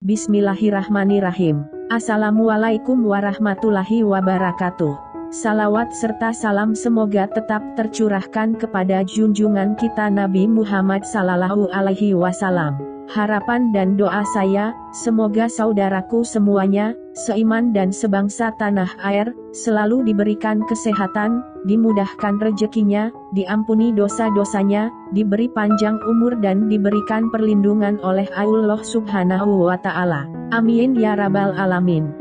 Bismillahirrahmanirrahim. Assalamualaikum warahmatullahi wabarakatuh. Salawat serta salam semoga tetap tercurahkan kepada junjungan kita Nabi Muhammad Sallallahu Alaihi Wasallam. Harapan dan doa saya, semoga saudaraku semuanya, seiman dan sebangsa tanah air, selalu diberikan kesehatan, dimudahkan rezekinya, diampuni dosa-dosanya, diberi panjang umur dan diberikan perlindungan oleh Allah Subhanahu wa Ta'ala. Amin ya Rabbal Alamin.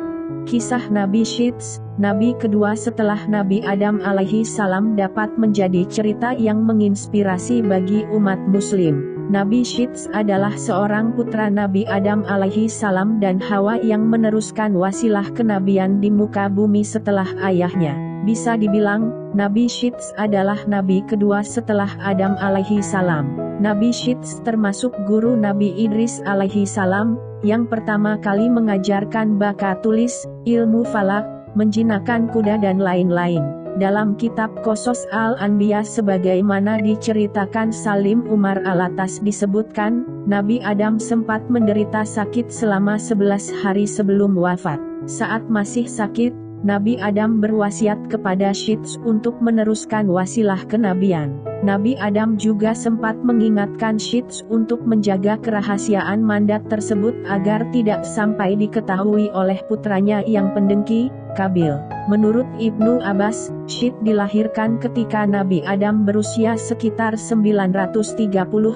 Kisah Nabi Syits, Nabi kedua setelah Nabi Adam alaihi salam, dapat menjadi cerita yang menginspirasi bagi umat muslim. Nabi Syits adalah seorang putra Nabi Adam alaihi salam dan Hawa yang meneruskan wasilah kenabian di muka bumi setelah ayahnya. Bisa dibilang, Nabi Syits adalah Nabi kedua setelah Adam alaihi salam. Nabi Syits termasuk guru Nabi Idris alaihi salam, yang pertama kali mengajarkan baka tulis, ilmu falak, menjinakkan kuda dan lain-lain. Dalam kitab Qasas Al-Anbiya sebagaimana diceritakan Salim Umar Alatas disebutkan, Nabi Adam sempat menderita sakit selama 11 hari sebelum wafat. Saat masih sakit, Nabi Adam berwasiat kepada Syits untuk meneruskan wasilah kenabian. Nabi Adam juga sempat mengingatkan Syits untuk menjaga kerahasiaan mandat tersebut agar tidak sampai diketahui oleh putranya yang pendengki, Qabil. Menurut Ibnu Abbas, Syits dilahirkan ketika Nabi Adam berusia sekitar 930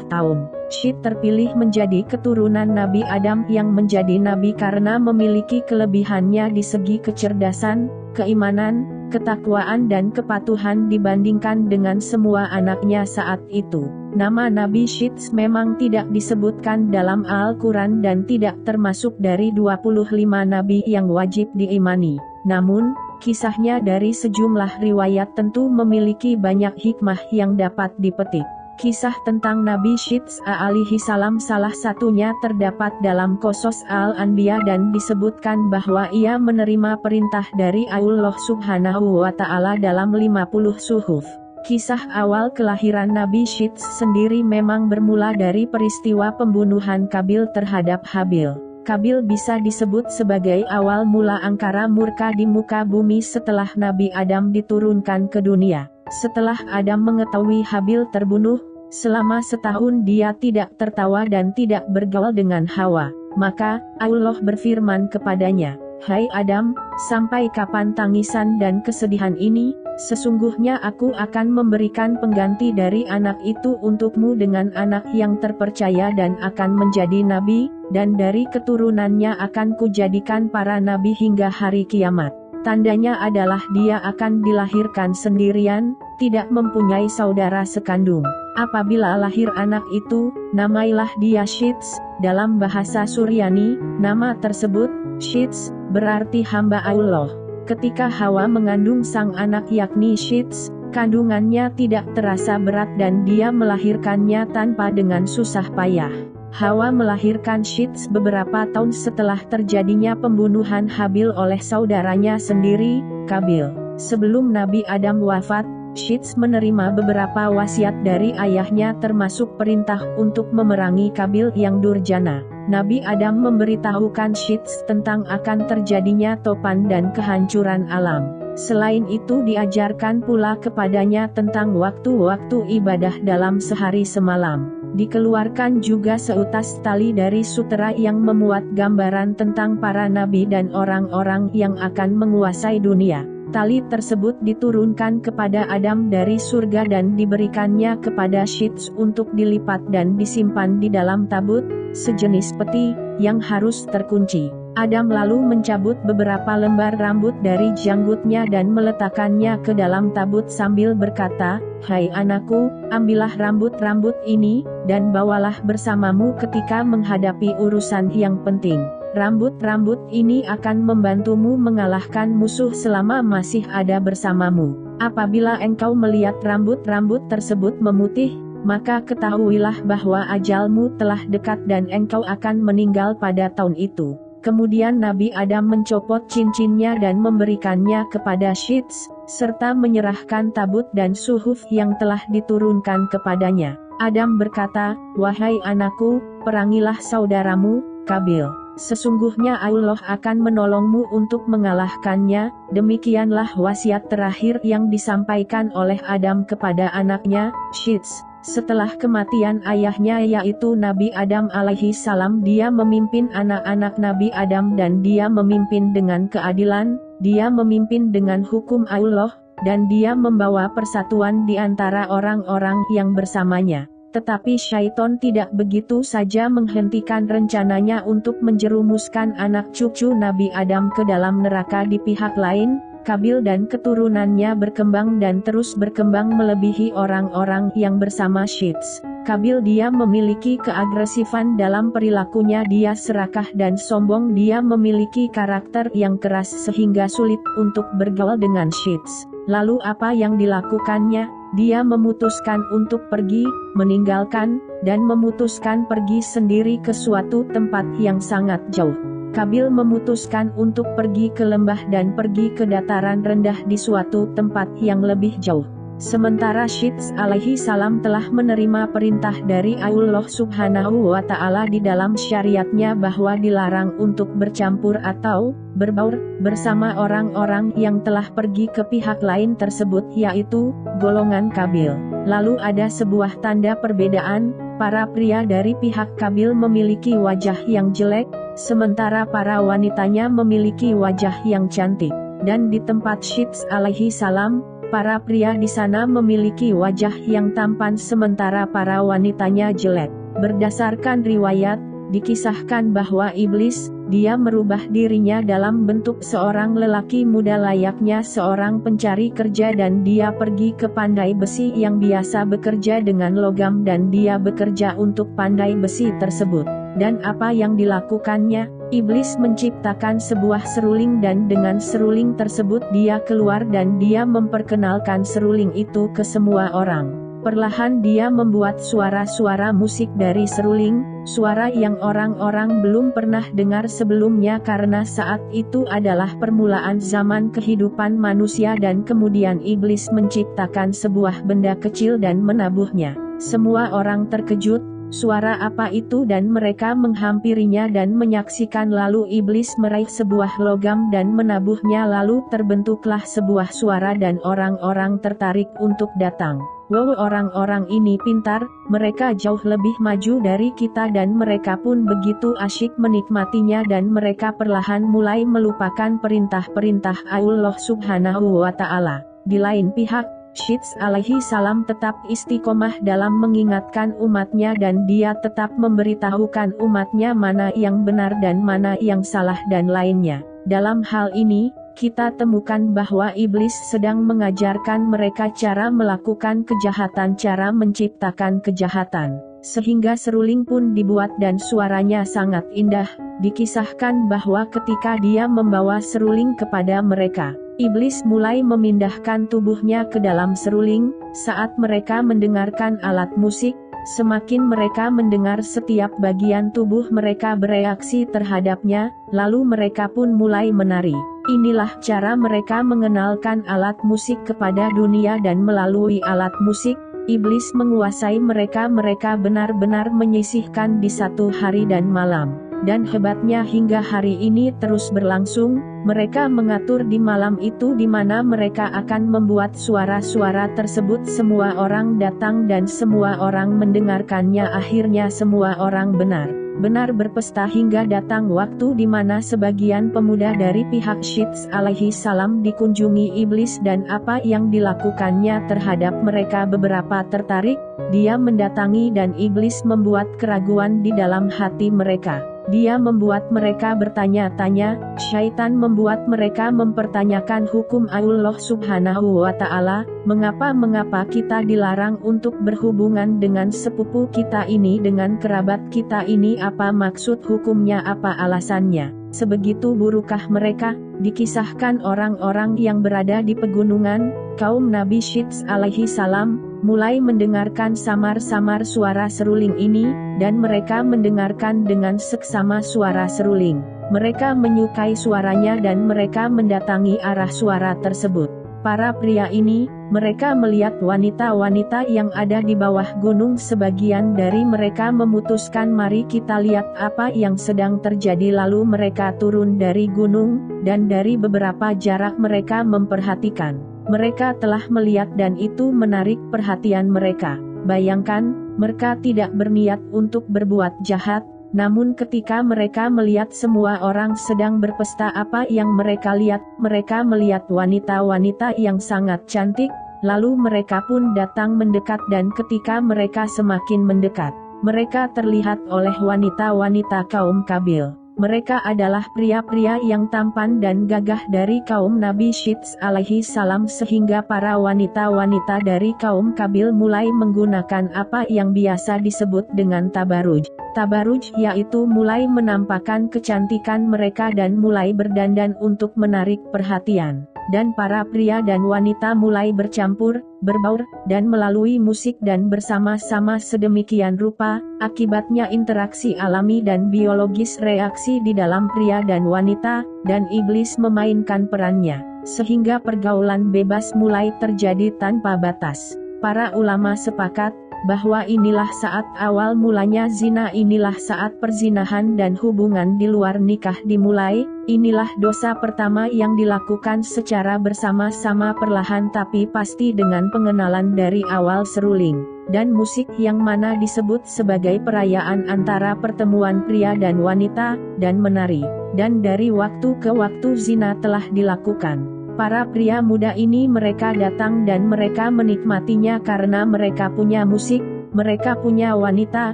tahun. Syits terpilih menjadi keturunan Nabi Adam yang menjadi nabi karena memiliki kelebihannya di segi kecerdasan, keimanan, ketakwaan dan kepatuhan dibandingkan dengan semua anaknya saat itu. Nama Nabi Syits memang tidak disebutkan dalam Al-Quran dan tidak termasuk dari 25 nabi yang wajib diimani. Namun, kisahnya dari sejumlah riwayat tentu memiliki banyak hikmah yang dapat dipetik. Kisah tentang Nabi Syits alaihi salam salah satunya terdapat dalam Qasas Al-Anbiya dan disebutkan bahwa ia menerima perintah dari Allah Subhanahu wa Ta'ala dalam 50 suhuf. Kisah awal kelahiran Nabi Syits sendiri memang bermula dari peristiwa pembunuhan Qabil terhadap Habil. Qabil bisa disebut sebagai awal mula angkara murka di muka bumi setelah Nabi Adam diturunkan ke dunia. Setelah Adam mengetahui Habil terbunuh, selama setahun dia tidak tertawa dan tidak bergaul dengan Hawa. Maka, Allah berfirman kepadanya, "Hai Adam, sampai kapan tangisan dan kesedihan ini? Sesungguhnya aku akan memberikan pengganti dari anak itu untukmu dengan anak yang terpercaya dan akan menjadi nabi, dan dari keturunannya akan kujadikan para nabi hingga hari kiamat. Tandanya adalah dia akan dilahirkan sendirian, tidak mempunyai saudara sekandung. Apabila lahir anak itu, namailah dia Syits." Dalam bahasa Suryani, nama tersebut, Syits, berarti hamba Allah. Ketika Hawa mengandung sang anak yakni Syits, kandungannya tidak terasa berat dan dia melahirkannya tanpa dengan susah payah. Hawa melahirkan Syits beberapa tahun setelah terjadinya pembunuhan Habil oleh saudaranya sendiri, Qabil. Sebelum Nabi Adam wafat, Syits menerima beberapa wasiat dari ayahnya termasuk perintah untuk memerangi Qabil yang durjana. Nabi Adam memberitahukan Syits tentang akan terjadinya topan dan kehancuran alam. Selain itu diajarkan pula kepadanya tentang waktu-waktu ibadah dalam sehari semalam. Dikeluarkan juga seutas tali dari sutera yang memuat gambaran tentang para nabi dan orang-orang yang akan menguasai dunia. Tali tersebut diturunkan kepada Adam dari surga dan diberikannya kepada Syits untuk dilipat dan disimpan di dalam tabut, sejenis peti, yang harus terkunci. Adam lalu mencabut beberapa lembar rambut dari janggutnya dan meletakkannya ke dalam tabut sambil berkata, "Hai anakku, ambillah rambut-rambut ini, dan bawalah bersamamu ketika menghadapi urusan yang penting. Rambut-rambut ini akan membantumu mengalahkan musuh selama masih ada bersamamu. Apabila engkau melihat rambut-rambut tersebut memutih, maka ketahuilah bahwa ajalmu telah dekat dan engkau akan meninggal pada tahun itu." Kemudian Nabi Adam mencopot cincinnya dan memberikannya kepada Syits, serta menyerahkan tabut dan suhuf yang telah diturunkan kepadanya. Adam berkata, "Wahai anakku, perangilah saudaramu, Qabil." sesungguhnya Allah akan menolongmu untuk mengalahkannya. Demikianlah wasiat terakhir yang disampaikan oleh Adam kepada anaknya, Syits. Setelah kematian ayahnya yaitu Nabi Adam alaihi salam, dia memimpin anak-anak Nabi Adam dan dia memimpin dengan keadilan, dia memimpin dengan hukum Allah, dan dia membawa persatuan di antara orang-orang yang bersamanya. Tetapi syaiton tidak begitu saja menghentikan rencananya untuk menjerumuskan anak cucu Nabi Adam ke dalam neraka di pihak lain. Kabil dan keturunannya berkembang dan terus berkembang melebihi orang-orang yang bersama Syits. Kabil dia memiliki keagresifan dalam perilakunya, dia serakah dan sombong, dia memiliki karakter yang keras sehingga sulit untuk bergaul dengan Syits. Lalu apa yang dilakukannya? Dia memutuskan untuk pergi, meninggalkan, dan memutuskan pergi sendiri ke suatu tempat yang sangat jauh. Kabil memutuskan untuk pergi ke lembah dan pergi ke dataran rendah di suatu tempat yang lebih jauh. Sementara Syits alaihi salam telah menerima perintah dari Allah subhanahu wa ta'ala di dalam syariatnya bahwa dilarang untuk bercampur atau berbaur bersama orang-orang yang telah pergi ke pihak lain tersebut, yaitu golongan Kabil. Lalu ada sebuah tanda perbedaan, para pria dari pihak Kabil memiliki wajah yang jelek, sementara para wanitanya memiliki wajah yang cantik. Dan di tempat Syits alaihi salam, para pria di sana memiliki wajah yang tampan sementara para wanitanya jelek. Berdasarkan riwayat, dikisahkan bahwa iblis, dia merubah dirinya dalam bentuk seorang lelaki muda layaknya seorang pencari kerja dan dia pergi ke pandai besi yang biasa bekerja dengan logam dan dia bekerja untuk pandai besi tersebut. Dan apa yang dilakukannya? Iblis menciptakan sebuah seruling dan dengan seruling tersebut dia keluar dan dia memperkenalkan seruling itu ke semua orang. Perlahan dia membuat suara-suara musik dari seruling, suara yang orang-orang belum pernah dengar sebelumnya karena saat itu adalah permulaan zaman kehidupan manusia dan kemudian iblis menciptakan sebuah benda kecil dan menabuhnya. Semua orang terkejut. Suara apa itu? Dan mereka menghampirinya dan menyaksikan. Lalu iblis meraih sebuah logam dan menabuhnya, lalu terbentuklah sebuah suara dan orang-orang tertarik untuk datang. Wow, orang-orang ini pintar, mereka jauh lebih maju dari kita dan mereka pun begitu asyik menikmatinya dan mereka perlahan mulai melupakan perintah-perintah Allah subhanahu wa ta'ala. Di lain pihak, Syits alaihi salam tetap istiqomah dalam mengingatkan umatnya dan dia tetap memberitahukan umatnya mana yang benar dan mana yang salah dan lainnya. Dalam hal ini, kita temukan bahwa iblis sedang mengajarkan mereka cara melakukan kejahatan, cara menciptakan kejahatan. Sehingga seruling pun dibuat dan suaranya sangat indah. Dikisahkan bahwa ketika dia membawa seruling kepada mereka, iblis mulai memindahkan tubuhnya ke dalam seruling. Saat mereka mendengarkan alat musik, semakin mereka mendengar setiap bagian tubuh mereka bereaksi terhadapnya, lalu mereka pun mulai menari. Inilah cara mereka mengenalkan alat musik kepada dunia dan melalui alat musik, iblis menguasai mereka. Mereka benar-benar menyisihkan di satu hari dan malam. Dan hebatnya hingga hari ini terus berlangsung, mereka mengatur di malam itu di mana mereka akan membuat suara-suara tersebut. Semua orang datang dan semua orang mendengarkannya. Akhirnya semua orang benar-benar berpesta hingga datang waktu di mana sebagian pemuda dari pihak Syits alaihi salam dikunjungi iblis dan apa yang dilakukannya terhadap mereka beberapa tertarik. Dia mendatangi dan iblis membuat keraguan di dalam hati mereka. Dia membuat mereka bertanya-tanya, syaitan membuat mereka mempertanyakan hukum Allah subhanahu wa ta'ala, mengapa kita dilarang untuk berhubungan dengan sepupu kita ini, dengan kerabat kita ini, apa maksud hukumnya, apa alasannya. Sebegitu burukkah mereka? Dikisahkan orang-orang yang berada di pegunungan, kaum Nabi Syits alaihi salam, mulai mendengarkan samar-samar suara seruling ini, dan mereka mendengarkan dengan seksama suara seruling. Mereka menyukai suaranya dan mereka mendatangi arah suara tersebut. Para pria ini, Mereka melihat wanita-wanita yang ada di bawah gunung. Sebagian dari mereka memutuskan, mari kita lihat apa yang sedang terjadi. Lalu mereka turun dari gunung, dan dari beberapa jarak mereka memperhatikan. Mereka telah melihat dan itu menarik perhatian mereka. Bayangkan, mereka tidak berniat untuk berbuat jahat. Namun ketika mereka melihat semua orang sedang berpesta, apa yang mereka lihat? Mereka melihat wanita-wanita yang sangat cantik, lalu mereka pun datang mendekat, dan ketika mereka semakin mendekat, mereka terlihat oleh wanita-wanita kaum Qabil. Mereka adalah pria-pria yang tampan dan gagah dari kaum Nabi Syits alaihi salam, sehingga para wanita-wanita dari kaum Qabil mulai menggunakan apa yang biasa disebut dengan tabaruj. Tabaruj yaitu mulai menampakkan kecantikan mereka dan mulai berdandan untuk menarik perhatian. Dan para pria dan wanita mulai bercampur, berbaur, dan melalui musik dan bersama-sama sedemikian rupa, akibatnya interaksi alami dan biologis reaksi di dalam pria dan wanita, dan iblis memainkan perannya, sehingga pergaulan bebas mulai terjadi tanpa batas. Para ulama sepakat bahwa inilah saat awal mulanya zina, inilah saat perzinahan dan hubungan di luar nikah dimulai. Inilah dosa pertama yang dilakukan secara bersama-sama, perlahan tapi pasti, dengan pengenalan dari awal seruling dan musik yang mana disebut sebagai perayaan antara pertemuan pria dan wanita, dan menari. Dan dari waktu ke waktu zina telah dilakukan. Para pria muda ini mereka datang dan mereka menikmatinya karena mereka punya musik, mereka punya wanita,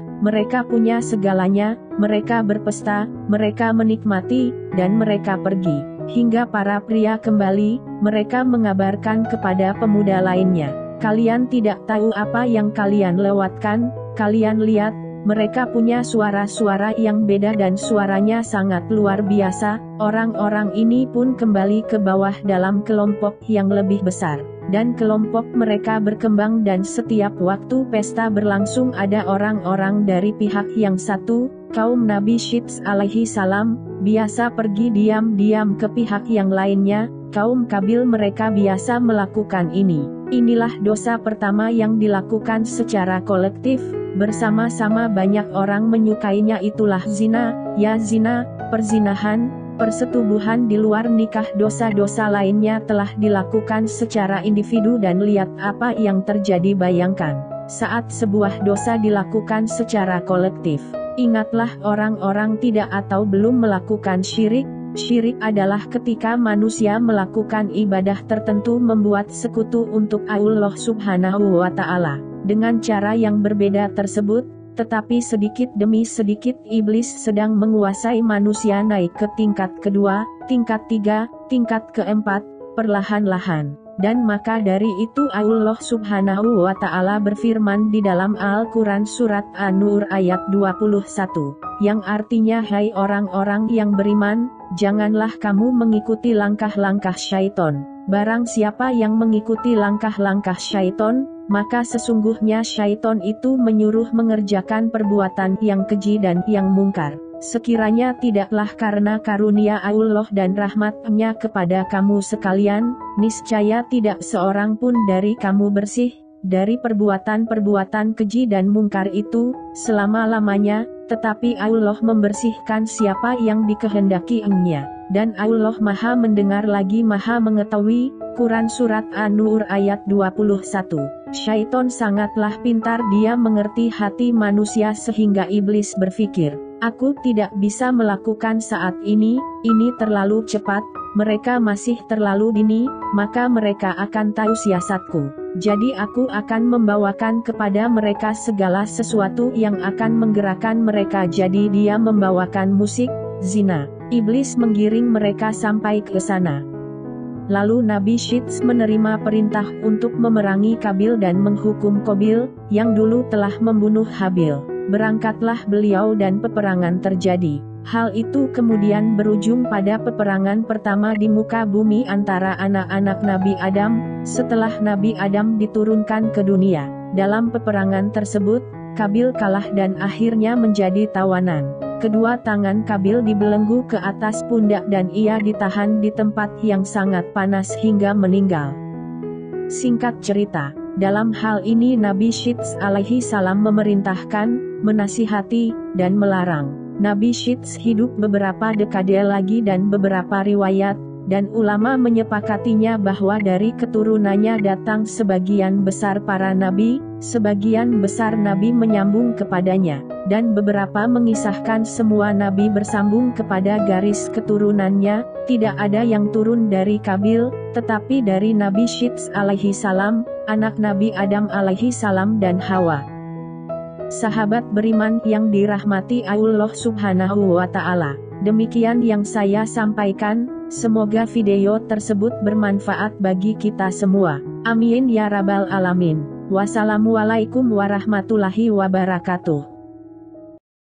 mereka punya segalanya, mereka berpesta, mereka menikmati, dan mereka pergi. Hingga para pria kembali, mereka mengabarkan kepada pemuda lainnya, kalian tidak tahu apa yang kalian lewatkan, kalian lihat, mereka punya suara-suara yang beda dan suaranya sangat luar biasa. Orang-orang ini pun kembali ke bawah dalam kelompok yang lebih besar. Dan kelompok mereka berkembang dan setiap waktu pesta berlangsung ada orang-orang dari pihak yang satu, kaum Nabi Syits alaihi salam, biasa pergi diam-diam ke pihak yang lainnya. Kaum Qabil mereka biasa melakukan ini. Inilah dosa pertama yang dilakukan secara kolektif. Bersama-sama banyak orang menyukainya, itulah zina, ya zina, perzinahan, persetubuhan di luar nikah. Dosa-dosa lainnya telah dilakukan secara individu dan lihat apa yang terjadi. Bayangkan, saat sebuah dosa dilakukan secara kolektif. Ingatlah orang-orang tidak atau belum melakukan syirik. Syirik adalah ketika manusia melakukan ibadah tertentu membuat sekutu untuk Allah subhanahu wa ta'ala. Dengan cara yang berbeda tersebut, tetapi sedikit demi sedikit iblis sedang menguasai manusia naik ke tingkat kedua, tingkat tiga, tingkat keempat, perlahan-lahan. Dan maka dari itu Allah subhanahu wa ta'ala berfirman di dalam Al-Quran surat An-Nur ayat 21, yang artinya, hai orang-orang yang beriman, janganlah kamu mengikuti langkah-langkah syaiton. Barang siapa yang mengikuti langkah-langkah syaiton, maka sesungguhnya syaiton itu menyuruh mengerjakan perbuatan yang keji dan yang mungkar. Sekiranya tidaklah karena karunia Allah dan rahmat-Nya kepada kamu sekalian, niscaya tidak seorang pun dari kamu bersih dari perbuatan-perbuatan keji dan mungkar itu selama-lamanya, tetapi Allah membersihkan siapa yang dikehendaki-Nya. Dan Allah Maha mendengar lagi Maha mengetahui. Quran Surat An-Nur ayat 21. Syaiton sangatlah pintar, dia mengerti hati manusia sehingga iblis berpikir, aku tidak bisa melakukan saat ini terlalu cepat, mereka masih terlalu dini, maka mereka akan tahu siasatku. Jadi aku akan membawakan kepada mereka segala sesuatu yang akan menggerakkan mereka. Jadi dia membawakan musik, zina. Iblis menggiring mereka sampai ke sana. Lalu Nabi Syits menerima perintah untuk memerangi Qabil dan menghukum Qabil, yang dulu telah membunuh Habil. Berangkatlah beliau dan peperangan terjadi. Hal itu kemudian berujung pada peperangan pertama di muka bumi antara anak-anak Nabi Adam, setelah Nabi Adam diturunkan ke dunia. Dalam peperangan tersebut, Qabil kalah dan akhirnya menjadi tawanan. Kedua tangan Qabil dibelenggu ke atas pundak dan ia ditahan di tempat yang sangat panas hingga meninggal. Singkat cerita, dalam hal ini Nabi Syits alaihi salam memerintahkan, menasihati, dan melarang. Nabi Syits hidup beberapa dekade lagi dan beberapa riwayat, dan ulama menyepakatinya bahwa dari keturunannya datang sebagian besar para nabi, sebagian besar nabi menyambung kepadanya, dan beberapa mengisahkan semua nabi bersambung kepada garis keturunannya, tidak ada yang turun dari Kabil, tetapi dari Nabi Syits alaihi salam, anak Nabi Adam alaihi salam dan Hawa. Sahabat beriman yang dirahmati Allah subhanahu wa ta'ala, demikian yang saya sampaikan, semoga video tersebut bermanfaat bagi kita semua. Amin ya rabbal alamin. Wassalamualaikum warahmatullahi wabarakatuh.